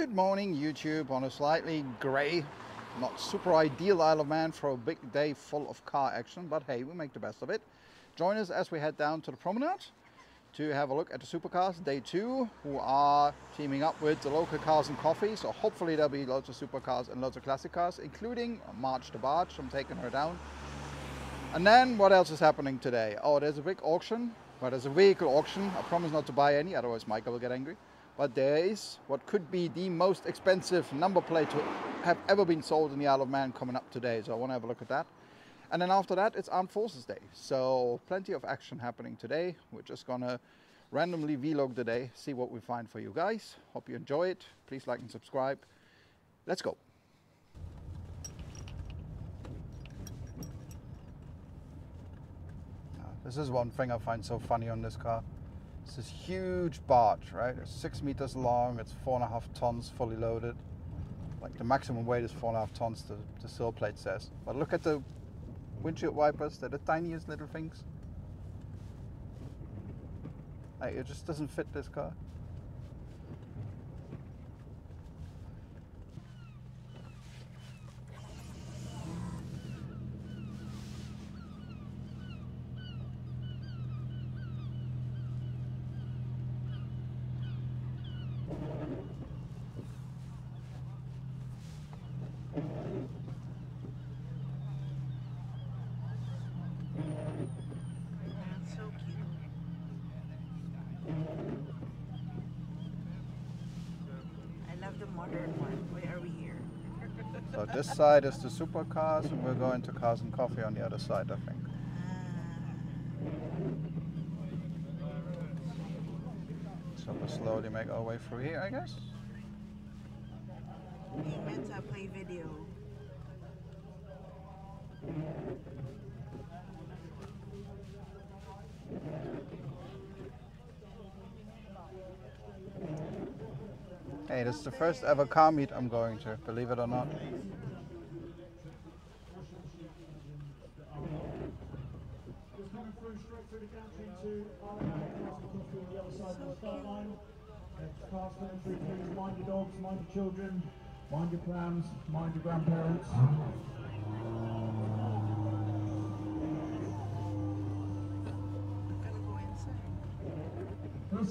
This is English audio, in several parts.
Good morning YouTube on a slightly grey, not super ideal Isle of Man for a big day full of car action, but hey, we make the best of it. Join us as we head down to the promenade to have a look at the supercars, day 2, who are teaming up with the local Cars and Coffee, so hopefully there'll be lots of supercars and lots of classic cars, including March the Barge. I'm taking her down. And then what else is happening today? Oh, there's a big auction. Well, there's a vehicle auction. I promise not to buy any, otherwise Michael will get angry. But there is what could be the most expensive number plate to have ever been sold in the Isle of Man coming up today. So I want to have a look at that. And then after that, it's Armed Forces Day. So plenty of action happening today. We're just going to randomly vlog the day, see what we find for you guys. Hope you enjoy it. Please like and subscribe. Let's go. This is one thing I find so funny on this car. It's this huge barge, right? It's 6 meters long, it's 4.5 tons fully loaded. Like the maximum weight is 4.5 tons, the sill plate says. But look at the windshield wipers, they're the tiniest little things. Like, it just doesn't fit this car. The modern one. Why are we here? So this side is the supercars, and we're going to Cars and Coffee on the other side, I think. So we'll slowly make our way through here, I guess. We meant to play video. Hey, this is the first ever car meet I'm going to, believe it or not. Mind your dogs, mind your children, mind your prams, mind your grandparents.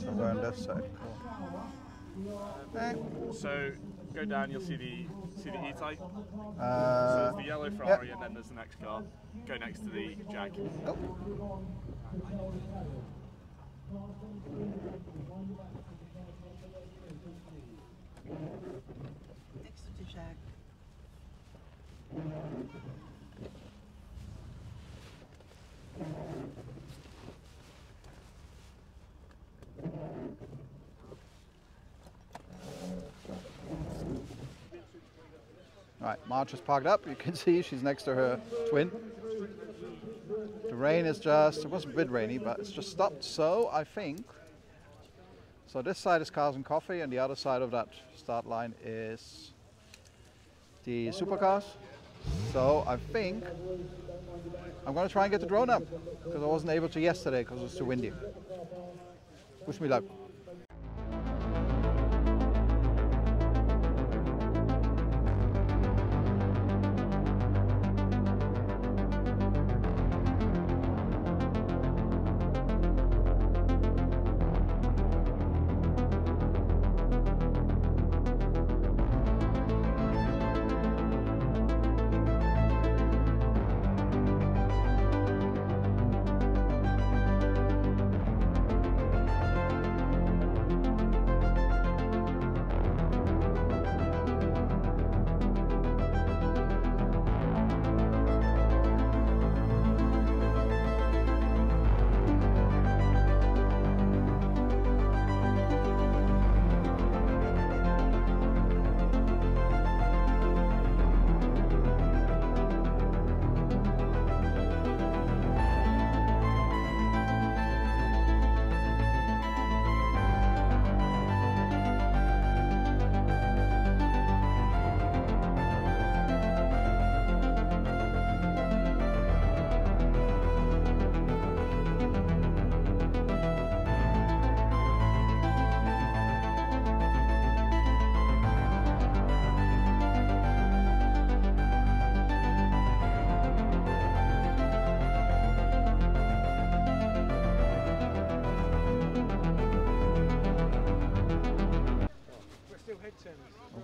I'll go on that side. Cool. So go down, you'll see the E-Type. So there's the yellow Ferrari, and then there's the next car. Go next to the Jag. Oh. Next to the Jag. Right, March is parked up. You can see she's next to her twin. The rain is just, it was a bit rainy, but it's just stopped. So I think, so this side is Cars and Coffee, and the other side of that start line is the supercars. So I think I'm going to try and get the drone up, because I wasn't able to yesterday because it was too windy. Wish me luck.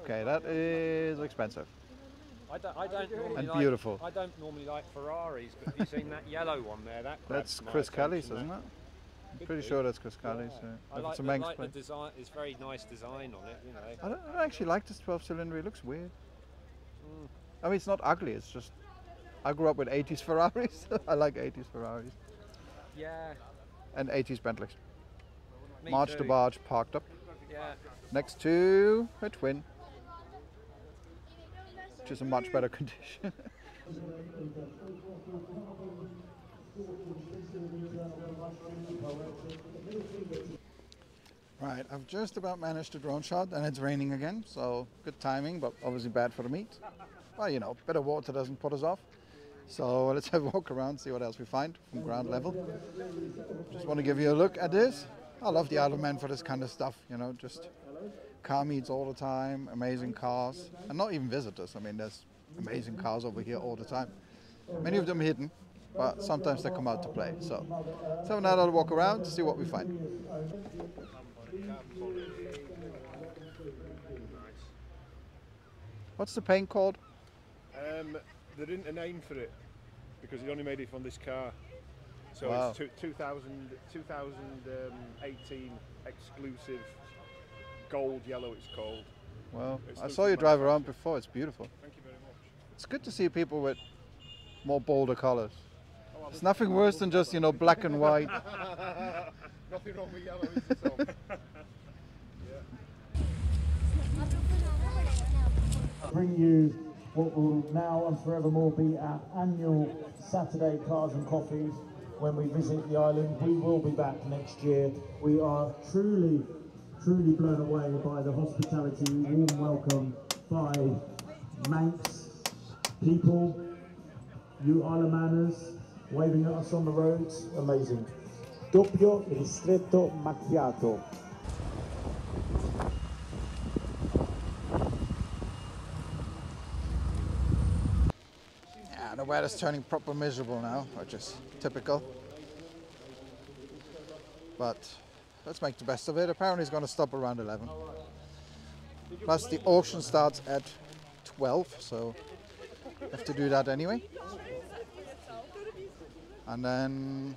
Okay, that is expensive. I don't normally And like, beautiful. I don't normally like Ferraris, but have you seen that yellow one there? That That's grabs my Chris Kelly's, attention, isn't it? that. I'm pretty be. sure that's Chris Kelly's. I If like, it's a the, Manx like the plate. design. It's very nice design on it, you know. I don't actually like this 12-cylinder. It looks weird. I mean, it's not ugly. It's just I grew up with 80s Ferraris. I like 80s Ferraris Yeah. and 80s Bentleys. Me March too. to barge parked up Yeah. next to a twin, which is in much better condition. Right, I've just about managed a drone shot and it's raining again, so good timing, but obviously bad for the meat. Well, you know, bit of water doesn't put us off. So let's have a walk around, see what else we find from ground level. Just want to give you a look at this. I love the Isle of Man for this kind of stuff, you know, just car meets all the time, amazing cars, and not even visitors. I mean, there's amazing cars over here all the time. Many of them hidden, but sometimes they come out to play. So let's have another walk around to see what we find. What's the paint called? There isn't a name for it because he only made it from this car. So Wow. it's 2018 exclusive gold yellow it's called. Well, It's I looked saw you at drive around manufacture. before. It's beautiful. Thank you very much. It's good to see people with more bolder colors. It's nothing worse than just, you know, black and white. Nothing wrong with yellow, is there, Tom? Bring you what will now and forevermore be our annual Saturday Cars and Coffees when we visit the island. We will be back next year. We are truly blown away by the hospitality, warm welcome by Manx people, you Isle of Manners, waving at us on the roads. Amazing. Doppio ristretto macchiato. Yeah, the weather's turning proper miserable now, which is typical. But let's make the best of it. Apparently it's going to stop around 11. Plus the auction starts at 12, so have to do that anyway. And then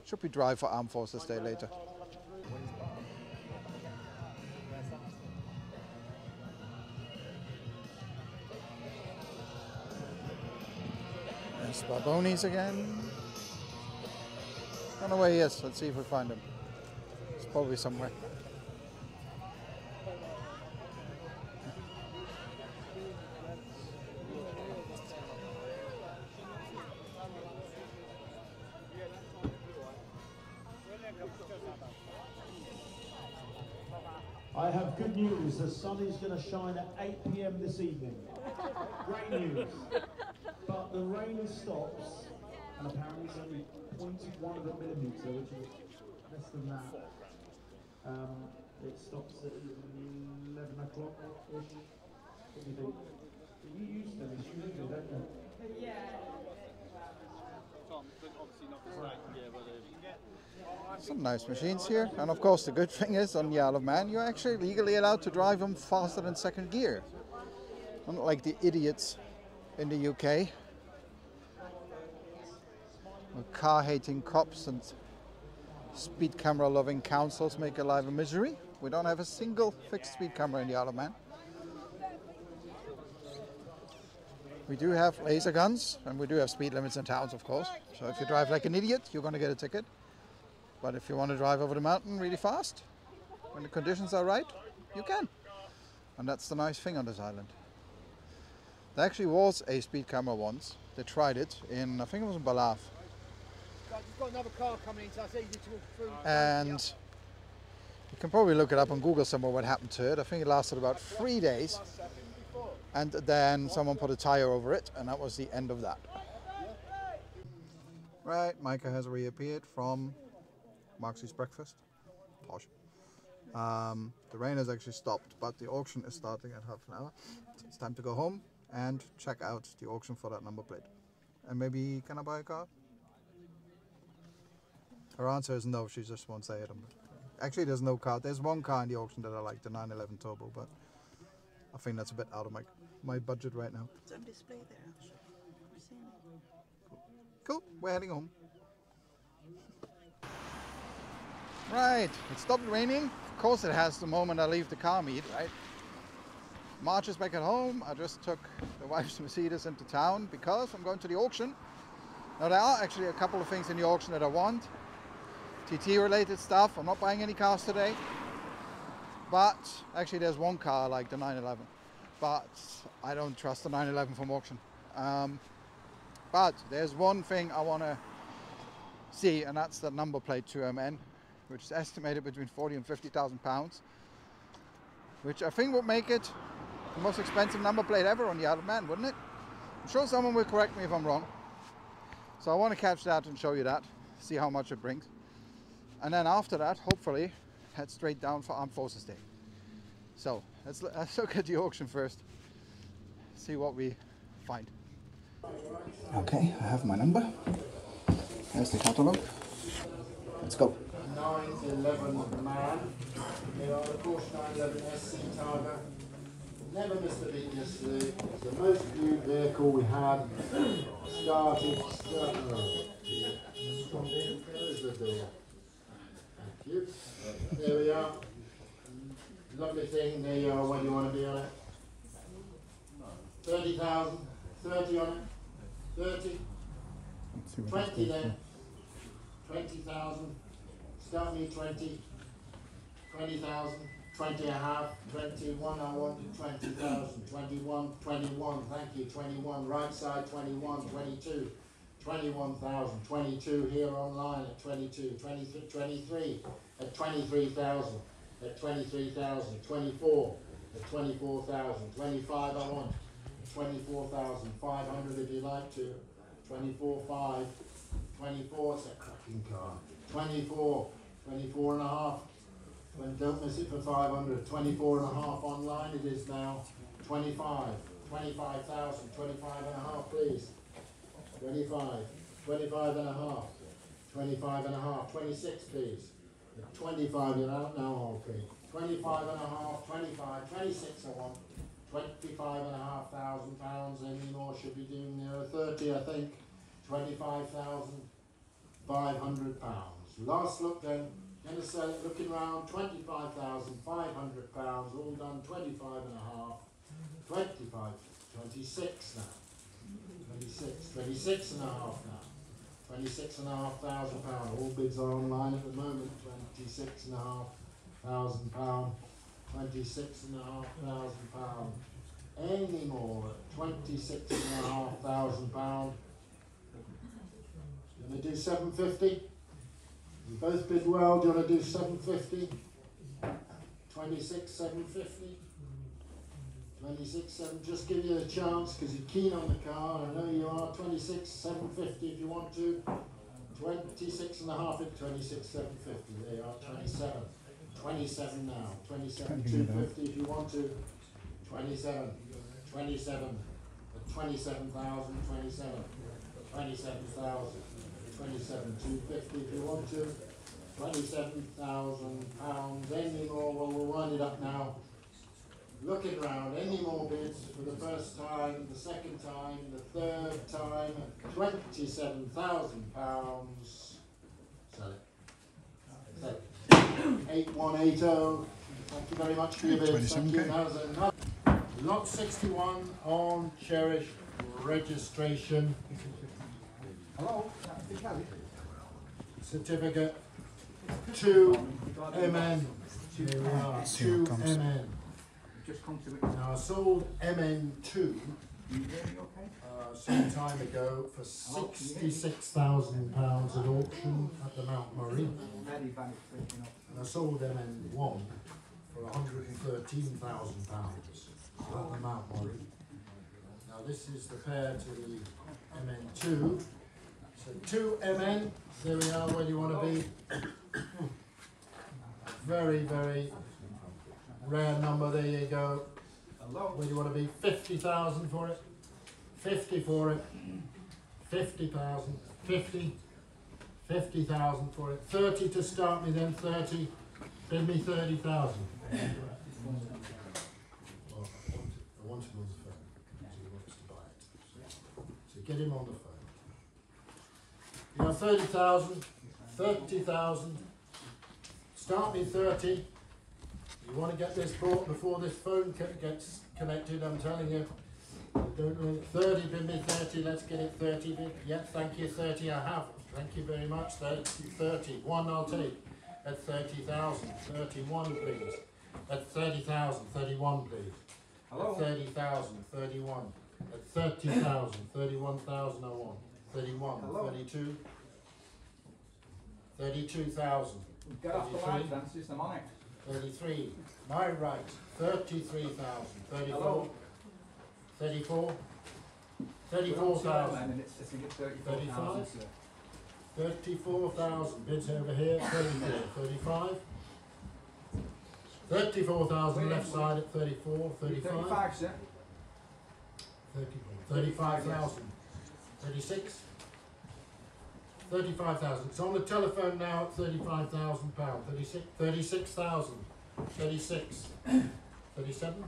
should be dry for Armed Forces Day later. There's Barbonis again. Don't know where he is. Let's see if we find him. He's probably somewhere. I have good news. The sun is going to shine at 8 p.m. this evening. Great news. But the rain stops, and apparently it's only 0.1 of a millimetre, which is less than that. It stops at 11 o'clock-ish. What do you think? You use them, it's usually, don't you? Some nice machines here, and of course the good thing is on the Isle of Man you're actually legally allowed to drive them faster than second gear. Unlike the idiots in the UK. With car-hating cops and speed camera-loving councils make your life a misery. We don't have a single fixed speed camera in the Isle of Man. We do have laser guns, and we do have speed limits in towns, of course. So if you drive like an idiot, you're going to get a ticket. But if you want to drive over the mountain really fast, when the conditions are right, you can. And that's the nice thing on this island. There actually was a speed camera once. They tried it in, I think it was in Balaf. You've got another car coming in, so it's easy to walk through. And you can probably look it up on Google somewhere what happened to it. I think it lasted about 3 days. And then someone put a tire over it, and that was the end of that. Right, Micah has reappeared from Marxie's breakfast. Posh. The rain has actually stopped, but the auction is starting at half an hour. So it's time to go home and check out the auction for that number plate. And maybe, can I buy a car? Her answer is no, she just won't say it. Actually, there's no car. There's one car in the auction that I like, the 911 Turbo, but I think that's a bit out of my budget right now. It's on display there. We're seeing it. Cool, we're heading home. Right, it stopped raining. Of course it has the moment I leave the car meet, right? March is back at home. I just took the wife's Mercedes into town because I'm going to the auction. Now there are actually a couple of things in the auction that I want. TT related stuff. I'm not buying any cars today. But actually there's one car like the 911. But I don't trust the 911 from auction. But there's one thing I want to see, and that's the number plate 2MN, which is estimated between 40 and 50,000 pounds, which I think would make it the most expensive number plate ever on the Isle of Man, wouldn't it? I'm sure someone will correct me if I'm wrong. So I want to catch that and show you that, see how much it brings. And then after that, hopefully, head straight down for Armed Forces Day. So let's look at the auction first, see what we find. Okay, I have my number. There's the catalogue. Let's go. 911 Man. They are the Porsche 911 SC Targa. Never missed a beat yesterday. It's the most viewed vehicle we had. Started. There's the door. Thank you. There we are. Lovely thing. There you are when you want to be on it. 30,000. 30 on it. 30. 20 then. 20,000. Start me 20. 20,000. 20 and a half. 21. I wanted 20,000. 21. 21. Thank you. 21. Right side 21. 22. 21,000. 22 here online at 22. 23. 23 at 23,000. At 23,000. 24 at 24,000. 25 I want. 24,500 if you like to. 24,500. 24, it's a cracking car. 24, 24 and a half. Don't miss it for 500. 24 and a half online it is now. 25, 25,000, 25 and a half please. 25, 25 and a half. 25 and a half, 26 please. 25 you're out now, okay. 25 and a half, 25, 26 I want. 25 and a half thousand pounds, any more should be doing near 30 I think. 25,500 pounds. Last look then, going to sell it looking round, 25,500 pounds, all done 25 and a half, 25, 26 now, 26 and a half now, 26 and a half thousand pounds, all bids are online at the moment, 26 and a half thousand pounds, 26 and a half thousand pounds, any more at 26 and a half thousand pounds. Do you want to do 750? You both bid well. Do you want to do 750? 26, 750? 26, 7. Just give you a chance because you're keen on the car. I know you are. 26, 750 if you want to. 26 and a half at 26, 750. There you are. 27. 27 now. 27, 250 if you want to. 27. 27. At 27,000. 27. 27,000. 27, 250 if you want to. 27,000 pounds. Any more? Well, we'll wind it up now. Looking round. Any more bids for the first time, the second time, the third time? 27,000 pounds. Sell it. Sell it. 8180. Thank you very much for your bids. Thank you. Now's another. Lot 61 on Cherish registration. Hello. Certificate 2MN. Here we are. 2MN. Now I sold MN2 some time ago for £66,000 at auction at the Mount Murray. And I sold MN1 for £113,000 at the Mount Murray. Now this is the pair to the MN2. So 2MN, there we are where you want to be. Very, very rare number, there you go. Where you want to be, 50,000 for it. 50 for it. 50,000. 50. 50,000 for it. 30 to start me then, 30. Bid me 30,000. Well, I want him on the phone, because he wants to buy it. So get him on the phone. You know, 30,000, 30,000. Start me 30. You want to get this bought before this phone gets connected, I'm telling you. Don't know, 30, bid me 30, let's get it 30. Bid. Yeah, thank you, 30 I have. Thank you very much, 30. One I'll take at 30,000. 31, please. At 30,000, 31, please. Hello? At 30,000, 31. At 30,000, 31,000 I want. 31, hello? 32. 32,000. Get off the line, then, system on it. 33. My right. 33,000. 34. Hello? 34. 34,000. 35. 34,000. Bids over here. 34. 35. 34,000 left side at 34. 35. 35, sir. 35,000. 36. 35,000. It's on the telephone now at £35,000. 36. 36,000. 36. 37. 37.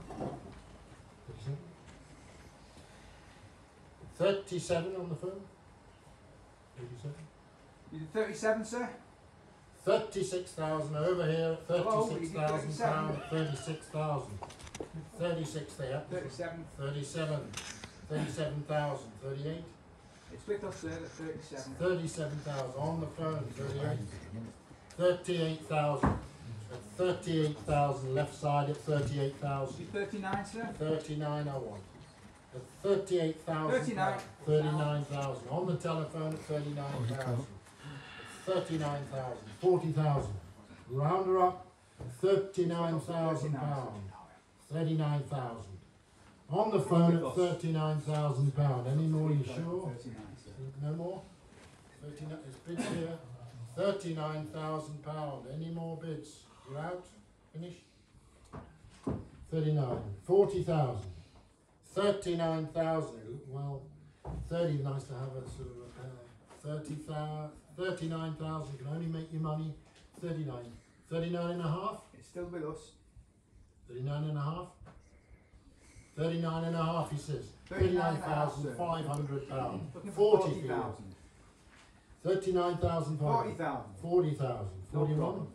37 on the phone. 37. You did 37, sir? 36,000 over here at £36,000. 36,000. 36 there. 37. 37. 37,000. 38. It's with us, sir, at 37. 37,000 on the phone. 38. 38,000. At 38,000 left side at 38,000. 39, sir? 39 I want. At 38,000. 39. 39,000 on the telephone at 39,000. 39,000. 40,000. Round her up. 39,000 pounds. 39,000. On the phone at 39,000 pounds. Any more, you sure? No more? 39, it's bids here. 39,000 pounds. Any more bids? You're out? Finished? 39. 40,000. 39,000. Well, 30 is nice to have a sort of 30,000. 39,000 can only make you money. 39. 39 and a half? It's still with us. 39 and a half? 39 and a half, he says. 39,500 pounds. 40,000. 39,000 pounds. 40,000. 40,000. 41.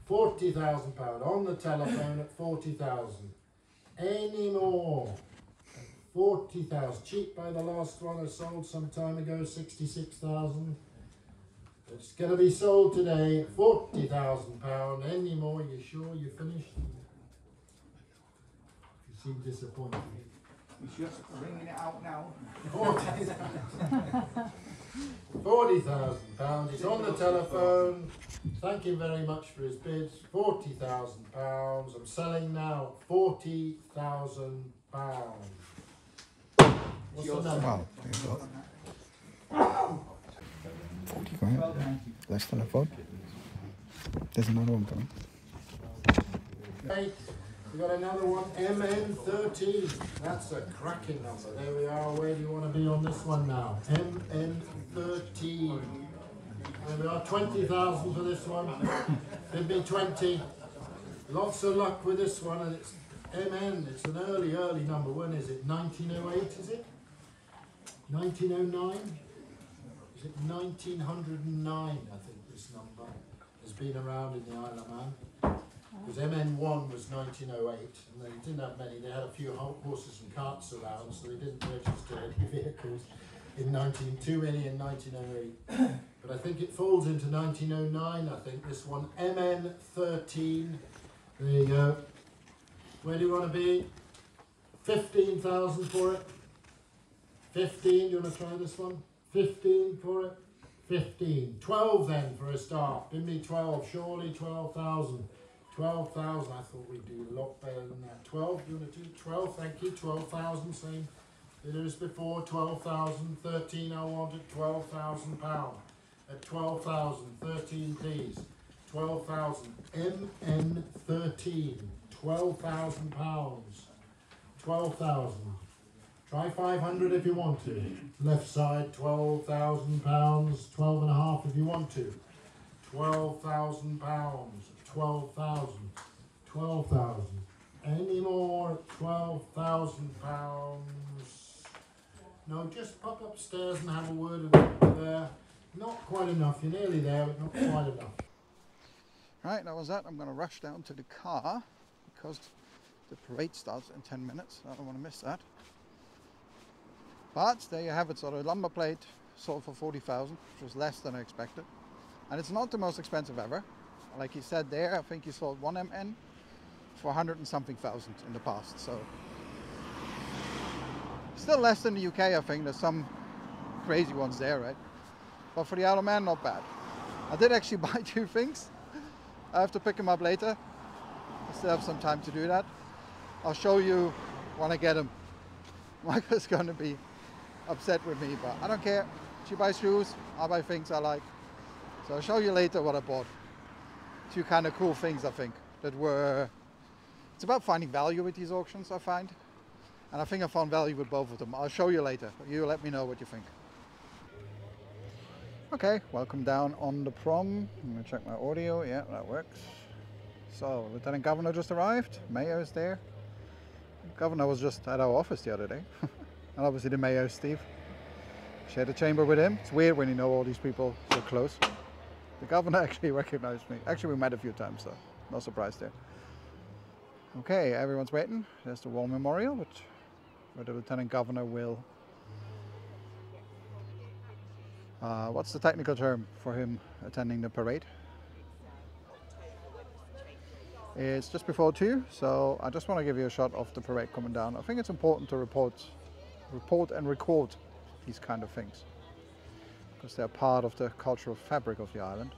40,000 pounds on the telephone at 40,000. Any more? 40,000. Cheap by the last one I sold some time ago, 66,000. It's going to be sold today at 40,000 pounds. Any more? You sure you finished? You seem disappointed. He's just ringing it out now. 40,000 pounds. He's on the telephone. Thank you very much for his bids. 40,000 pounds. I'm selling now at 40,000 pounds. What's the number? Wow, there you go. 40 grand. Less than a foot. There's another one coming. Hey, we got another one. MN13. That's a cracking number. There we are. Where do you want to be on this one now? MN13. There we are. 20,000 for this one. It'd be 20. Lots of luck with this one. And it's MN. It's an early number. When is it? 1908, is it? 1909? Is it 1909, I think this number has been around in the Isle of Man. Because MN1 was 1908, and they didn't have many. They had a few horses and carts around, so they didn't register any vehicles too many in 1908. But I think it falls into 1909, I think, this one. MN13. There you go. Where do you want to be? 15,000 for it. 15, you want to try this one? 15 for it? 15. 12 then for a start. Give me 12, surely 12,000. 12,000, I thought we'd do a lot better than that. 12, you want to do 12, thank you, 12,000, same bid as before, 12,000, 13 I wanted, 12,000 pounds. At 12,000, 13 please. 12,000, MN13, 12,000 pounds. 12,000. Try 500 if you want to. Left side, 12,000 pounds. 12 and a half if you want to. 12,000 pounds. 12,000. 12,000. Any more £12,000? No, just pop upstairs and have a word with it there. Not quite enough. You're nearly there, but not quite enough. Right, that was that. I'm going to rush down to the car because the parade starts in 10 minutes. I don't want to miss that. But there you have it. So the lumber plate sold for 40,000, which was less than I expected. And it's not the most expensive ever. Like he said there, I think he sold one MN for 100 and something thousand in the past. So still less than the UK, I think. There's some crazy ones there, right? But for the Isle of Man, not bad. I did actually buy 2 things. I have to pick them up later. I still have some time to do that. I'll show you when I get them. Michael's going to be upset with me, but I don't care. She buys shoes, I buy things I like. So I'll show you later what I bought. 2 kind of cool things, I think, that were... It's about finding value with these auctions, I find. And I think I found value with both of them. I'll show you later. You let me know what you think. Okay, welcome down on the prom. I'm going to check my audio. Yeah, that works. So, Lieutenant Governor just arrived. Mayor is there. The Governor was just at our office the other day. And obviously the Mayor is Steve. Shared a chamber with him. It's weird when you know all these people so close. The Governor actually recognized me. Actually, we met a few times, so no surprise there. Okay, everyone's waiting. There's the War Memorial, where the Lieutenant Governor will... what's the technical term for him attending the parade? It's just before 2, so I just want to give you a shot of the parade coming down. I think it's important to report and record these kind of things, because they're part of the cultural fabric of the island.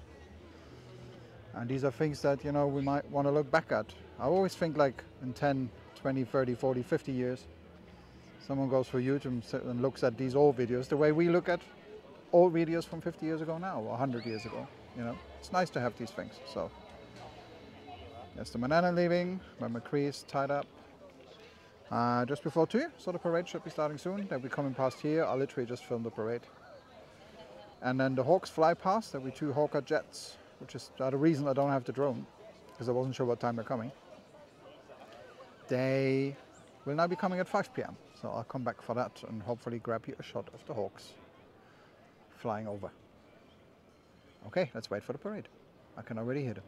And these are things that, you know, we might want to look back at. I always think like in 10, 20, 30, 40, 50 years, someone goes for YouTube and looks at these old videos the way we look at old videos from 50 years ago now, or 100 years ago, you know. It's nice to have these things, so. There's the Manana leaving, my McCree is tied up. Just before 2, so the parade should be starting soon. They'll be coming past here. I'll literally just film the parade. And then the Hawks fly past. There'll be 2 Hawker jets, which is the reason I don't have the drone, because I wasn't sure what time they're coming. They will now be coming at 5 PM, so I'll come back for that and hopefully grab you a shot of the Hawks flying over. Okay, let's wait for the parade. I can already hear them.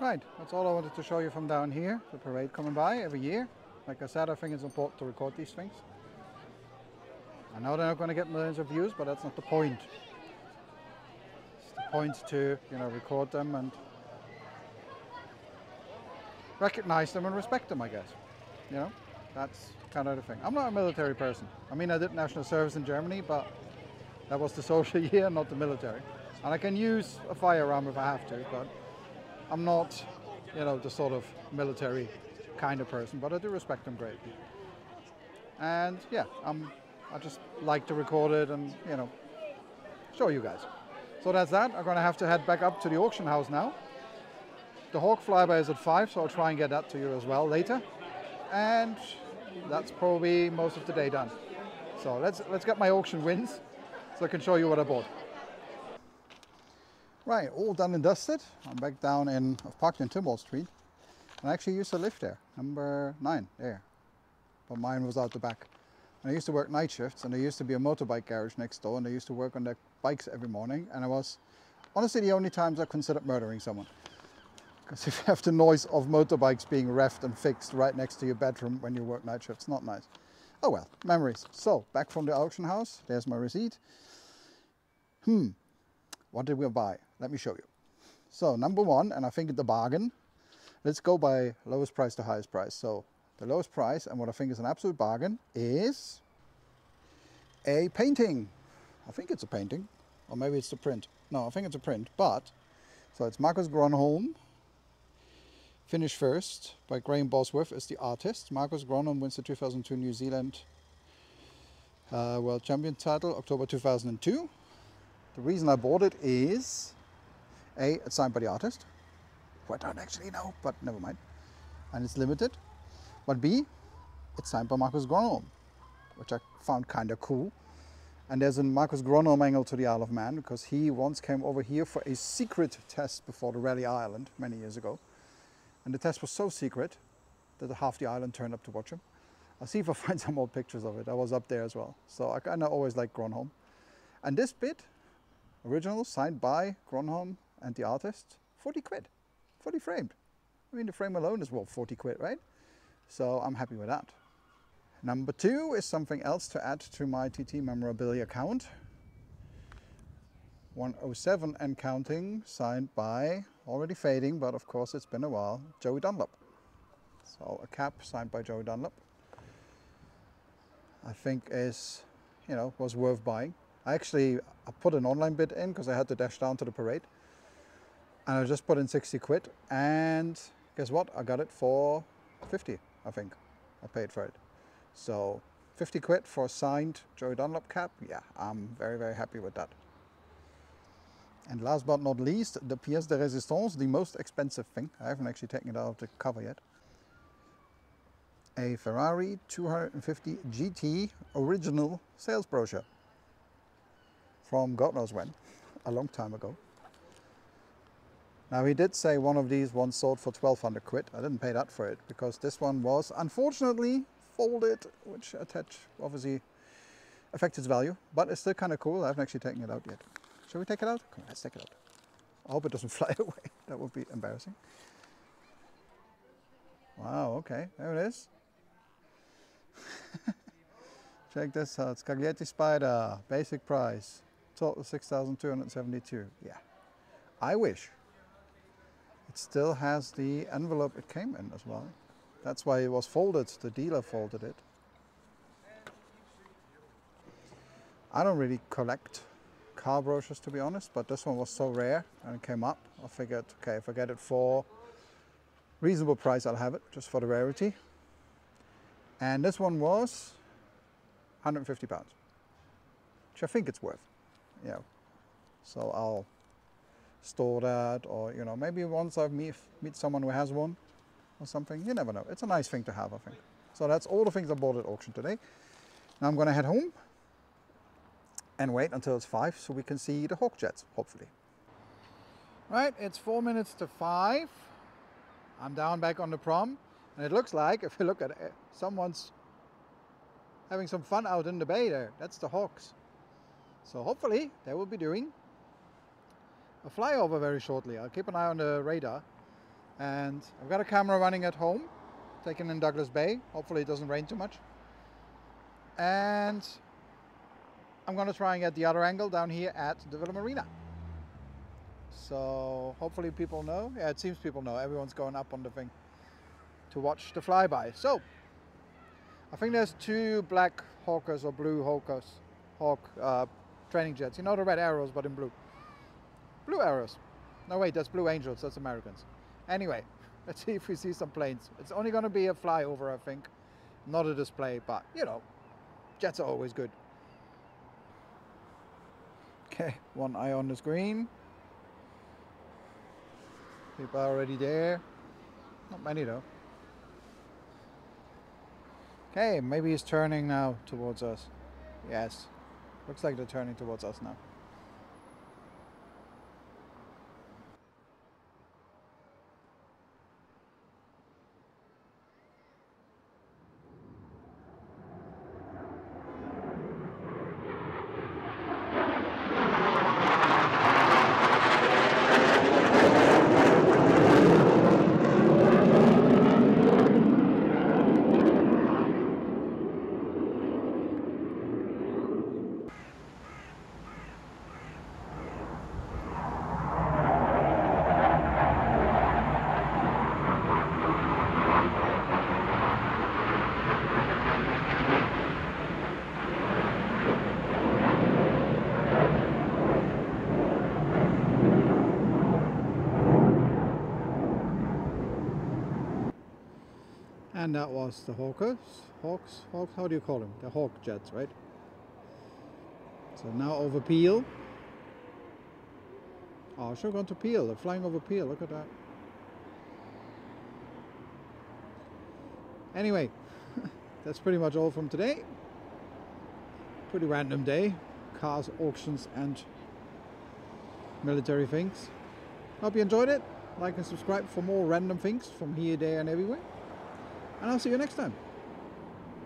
Right, that's all I wanted to show you from down here. The parade coming by every year. Like I said, I think it's important to record these things. I know they're not going to get millions of views, but that's not the point. It's the point to, you know, record them and recognize them and respect them, I guess. You know, that's kind of the thing. I'm not a military person. I mean, I did national service in Germany, but that was the social year, not the military. And I can use a firearm if I have to, but I'm not, you know, the sort of military kind of person, but I do respect them greatly. And yeah, I just like to record it and, you know, show you guys. So that's that. I'm going to have to head back up to the auction house now. The Hawk flyby is at 5, so I'll try and get that to you as well later. And that's probably most of the day done. So let's get my auction wins so I can show you what I bought. Right, all done and dusted. I'm back down I've parked in Tynwald Street. And I actually used to live there, number 9, there. But mine was out the back. And I used to work night shifts, and there used to be a motorbike garage next door, and they used to work on their bikes every morning. And it was honestly the only times I considered murdering someone. Because if you have the noise of motorbikes being revved and fixed right next to your bedroom when you work night shifts, not nice. Oh well, memories. So, back from the auction house, there's my receipt. What did we buy? Let me show you. So, number 1, and I think it's a bargain. Let's go by lowest price to highest price. So, the lowest price, and what I think is an absolute bargain, is a painting. I think it's a painting, or maybe it's the print. No, I think it's a print, but, so it's Marcus Gronholm. Finish First by Graham Bosworth is the artist. Marcus Gronholm wins the 2002 New Zealand World Champion title, October 2002. The reason I bought it is, A, it's signed by the artist, who I don't actually know, but never mind. And it's limited. But B, it's signed by Marcus Gronholm, which I found kind of cool. And there's a Marcus Gronholm angle to the Isle of Man, because he once came over here for a secret test before the Rally Ireland many years ago. And the test was so secret that half the island turned up to watch him. I'll see if I find some old pictures of it. I was up there as well. So I kind of always liked Gronholm. And this bit, original, signed by Gronholm and the artist, 40 quid, fully framed. I mean, the frame alone is, well, 40 quid, right? So I'm happy with that. Number 2 is something else to add to my TT memorabilia count. 107 and counting, signed by, already fading, but of course it's been a while, Joey Dunlop. So a cap signed by Joey Dunlop, I think is, you know, was worth buying. I put an online bid in because I had to dash down to the parade. And I just put in 60 quid, and guess what? I got it for 50, I think. I paid for it. So 50 quid for a signed Joey Dunlop cap. Yeah, I'm very, very happy with that. And last but not least, the pièce de résistance, the most expensive thing. I haven't actually taken it out of the cover yet. A Ferrari 250 GT original sales brochure. From God knows when, a long time ago. Now he did say one of these once sold for 1,200 quid. I didn't pay that for it because this one was unfortunately folded, which obviously affects its value, but it's still kind of cool. I haven't actually taken it out yet. Shall we take it out? Come on, let's take it out. I hope it doesn't fly away. That would be embarrassing. Wow, okay, there it is. Check this out. Scaglietti Spider, basic price. Total 6,272. Yeah. I wish it still has the envelope it came in as well. That's why it was folded. The dealer folded it. I don't really collect car brochures, to be honest, but this one was so rare and it came up. I figured, okay, if I get it for reasonable price, I'll have it just for the rarity. And this one was £150, which I think it's worth. You know, so I'll store that, or you know, maybe once I meet someone who has one or something. You never know. It's a nice thing to have, I think. So that's all the things I bought at auction today. Now I'm going to head home and wait until it's 5 so we can see the Hawk jets, hopefully. Right, it's 4 minutes to 5. I'm down back on the prom, and it looks like, if you look at it, someone's having some fun out in the bay there. That's the Hawks. So hopefully they will be doing a flyover very shortly. I'll keep an eye on the radar And I've got a camera running at home, taken in Douglas Bay. Hopefully it doesn't rain too much. And I'm going to try and get the other angle down here at the Villa Marina. So hopefully people know. Yeah, it seems people know. Everyone's going up on the thing to watch the flyby. So I think there's 2 black Hawkers or blue Hawk training jets. You know, the red arrows, but in blue. Blue arrows. No, wait, that's Blue Angels. That's Americans. Anyway, let's see if we see some planes. It's only going to be a flyover, I think. Not a display, but, you know, jets are always good. Okay, one eye on the screen. People are already there. Not many, though. Okay, maybe he's turning now towards us. Yes. Looks like they're turning towards us now. And that was the Hawks, how do you call them? The Hawk jets, right? So now over Peel. Oh, should have gone to Peel. They're flying over Peel. Look at that. Anyway, that's pretty much all from today. Pretty random day. Cars, auctions, and military things. Hope you enjoyed it. Like and subscribe for more random things from here, there, and everywhere. And I'll see you next time.